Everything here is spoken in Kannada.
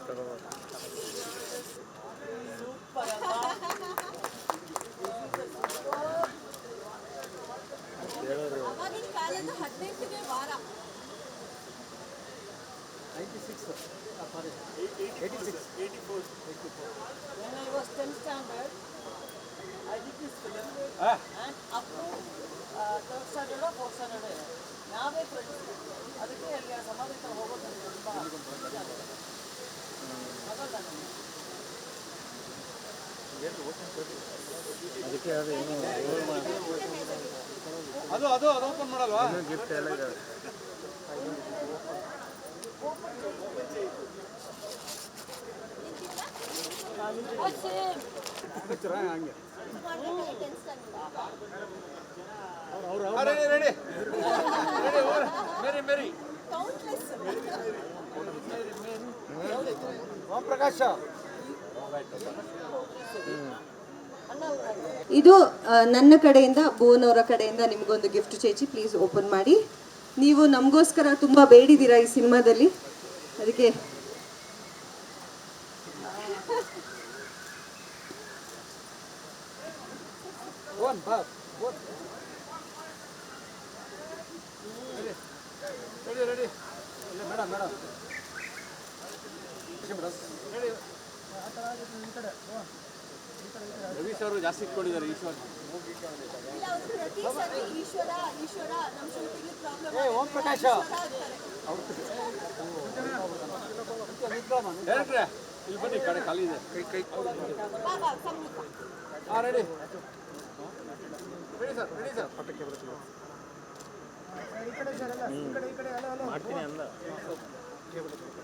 ಸೂಪರ್ ಅಲ್ವಾ? ಅವಾಗಿನ ಕಾಲದ 18ನೇ ವಾರ 96 sorry 86 84 when I was 10th standard I did this film and up to 3rd standard or 4th standard ನಾವೇ ಫ್ರೆಂಡ್ಸ್. ಅದಕ್ಕೆ ಅಲ್ಲಿ ಆ ಸಮಾಧಿ ಹತ್ರ ಹೋಗೋದು ನನಗೆ ತುಂಬ ಆಗಲ್ಲ ನನಗೆ. ಅದಕ್ಕೆ ಅದು ಓಪನ್ ಮಾಡಲ್ವಾ? ಗಿಫ್ಟ್ ಎಲ್ಲ ಇದೆ. ಹಂಗೆ ರೆಡಿ ಮೇರಿ ಓಂ ಪ್ರಕಾಶ್ ಇದು ನನ್ನ ಕಡೆಯಿಂದ ಭುವನ್ ಅವರ ಕಡೆಯಿಂದ ನಿಮಗೊಂದು ಗಿಫ್ಟ್ ಚೇಚಿ, ಪ್ಲೀಸ್ ಓಪನ್ ಮಾಡಿ. ನೀವು ನಮಗೋಸ್ಕರ ತುಂಬ ಬೇಡಿದ್ದೀರಾ ಈ ಸಿನಿಮಾದಲ್ಲಿ, ಅದಕ್ಕೆ ರೆಡಿ ಮೇಡಮ್ ರವೀಶ್ ಅವರು ಜಾಸ್ತಿ ಇಟ್ಕೊಂಡಿದ್ದಾರೆ. ಓಂ ಪ್ರಕಾಶ್ ಇಲ್ಲಿ ಬನ್ನಿ, ಕಡೆ ಖಾಲಿ ಇದೆ. ಹಾಂ ರೆಡಿ ಸರ್ ಪಟ್ಟಕ್ಕೆ ಬರುತ್ತೆ ಮಾಡ್ತೀನಿ ಅಲ್ಲ.